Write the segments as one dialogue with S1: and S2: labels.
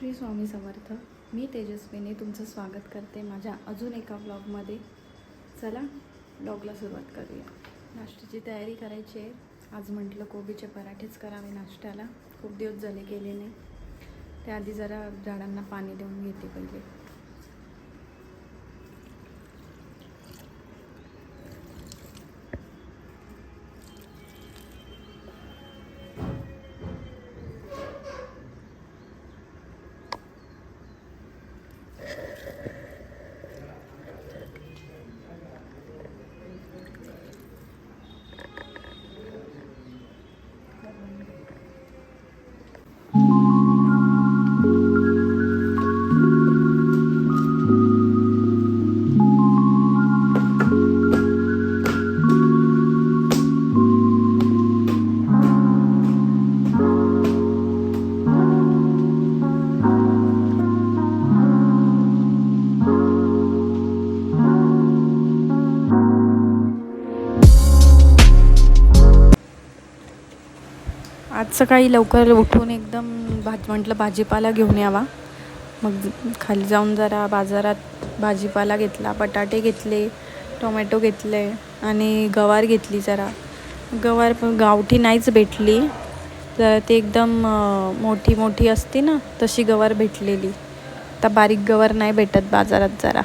S1: श्री स्वामी समर्थ. मी तेजस्विनी तुमचं स्वागत करते माझ्या अजून एका ब्लॉगमध्ये. चला ब्लॉगला सुरुवात करूया. नाश्त्याची तयारी करायची आहे. आज म्हटलं कोबीचे पराठेच करावे नाश्त्याला. खूप दिवस झाले केले नाही. त्याआधी जरा झाडांना पाणी देऊन घेते पहिले. आज सकाळी लवकर उठून एकदम म्हटलं भाजीपाला घेऊन यावा. मग खाली जाऊन जरा बाजारात भाजीपाला घेतला. बटाटे घेतले, टोमॅटो घेतले आणि गवार घेतली. जरा गवार पण गावठी नाहीच भेटली. तर ते एकदम मोठी मोठी असते ना तशी गवार भेटलेली. आता बारीक गवार नाही भेटत बाजारात जरा.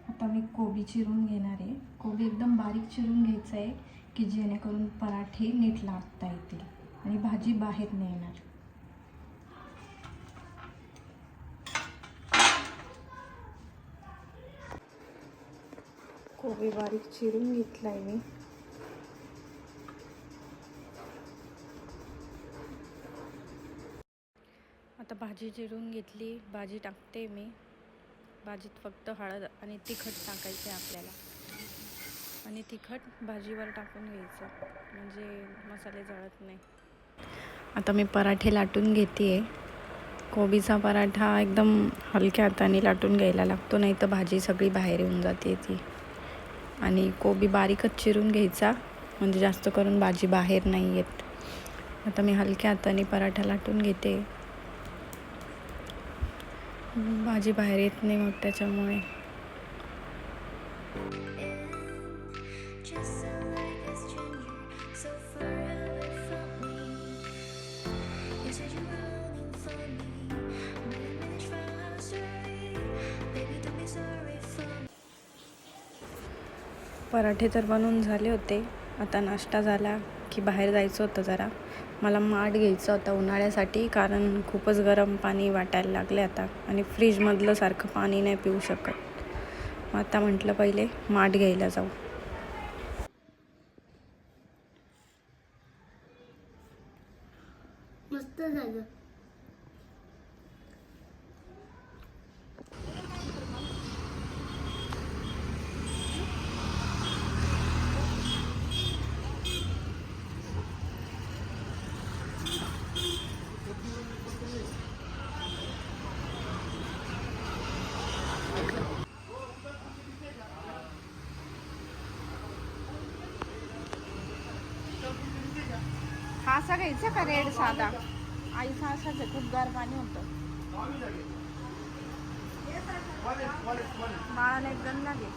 S1: आता मी कोबी चिरून घेणार आहे. कोबी एकदम बारीक चिरून घ्यायचं आहे की जेणेकरून पराठे नीट लाटता येतील आणि भाजी बाहेर नाही येणार. कोबी बारीक चिरून घेतलाय मी. आता भाजी चिरून घेतली. भाजी टाकते मी. भाजीत फक्त हळद आणि तिखट टाकायचं आहे आपल्याला. आणि तिखट भाजीवर टाकून घ्यायचं म्हणजे मसाले जळत नाही. आता मी पराठे लाटून घेते आहे. कोबीचा पराठा एकदम हलक्या हाताने लाटून घ्यायला लागतो, नाही तर भाजी सगळी बाहेर येऊन जाते ती. आणि कोबी बारीकच चिरून घ्यायचा म्हणजे जास्त करून भाजी बाहेर नाही येत. आता मी हलक्या हाताने पराठा लाटून घेते. भाजी बाहेर येत नाही मग त्याच्यामुळे. पराठे तर बनवून झाले होते. आता नाश्ता झाला की बाहेर जायचं होतं जरा. मला माठ घ्यायचं होतं उन्हाळ्यासाठी, कारण खूपच गरम पाणी वाटायला लागले आता आणि फ्रीजमधलं सारखं पाणी नाही पिऊ शकत. मग आता म्हटलं पहिले माठ घ्यायला जाऊ.
S2: मस्त झालं.
S1: हा असा घ्यायचा का रेड साधा? आईचा असाच आहे, खूप गार पाणी होतं. बाळाला एक गंदा घे.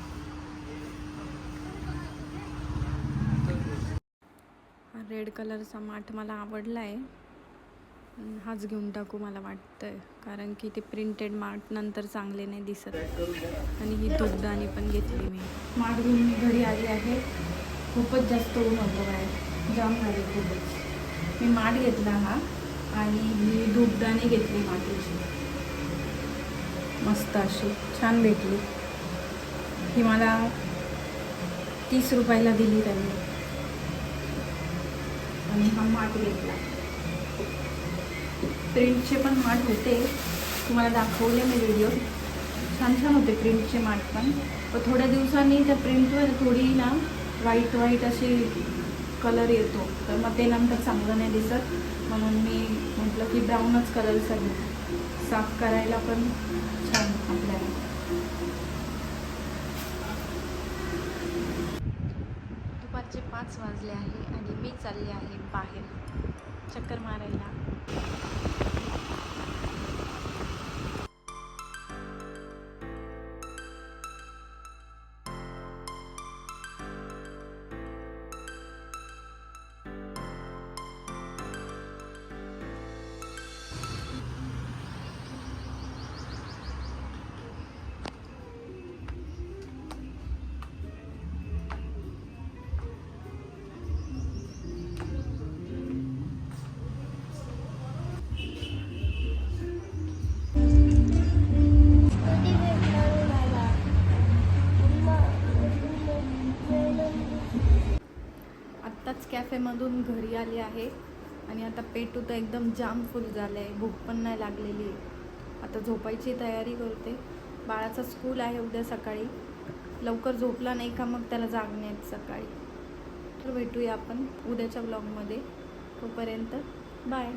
S1: हा रेड कलरचा माठ मला आवडला आहे. हाच घेऊन टाकू मला वाटतंय, कारण की ते प्रिंटेड माठ नंतर चांगले नाही दिसत. आणि ही धूपदाणी पण घेतली मी. माठ घेऊन मी घरी आली आहे. खूपच जास्त ऊन होतं बाहेर, जाम झाले खूपच. मी माठ घेतला हा आणि ही धूपदाणी घेतली मातीची, मस्त अशी छान भेटली. ही मला 30 रुपयाला दिली त्यांनी. आणि हा माठ घेतला. प्रिंटचे पण माठ होते, तुम्हाला दाखवले मी व्हिडिओ. छान छान होते प्रिंटचे माठ पण थोड्या दिवसांनी त्या प्रिंटवर थोडी ना व्हाईट अशी कलर येतो, तर मग ते नंतर चांगलं नाही दिसत. म्हणून मी म्हटलं की ब्राऊनच कलर सगळं साफ करायला पण छान आपल्याला. दुपारचे 5 वाजले आहे आणि मी चालले आहे बाहेर चक्कर मारायला. आत्ताच कॅफेमधून घरी आले आहे आणि आता पेटू तर एकदम जाम फुल झालं आहे, भूक पण नाही लागलेली आहे. आता झोपायची तयारी करते. बाळाचं स्कूल आहे उद्या सकाळी, लवकर झोपला नाही का मग त्याला जागणे आहेत सकाळी. तर भेटूया आपण उद्याच्या ब्लॉगमध्ये. तोपर्यंत बाय.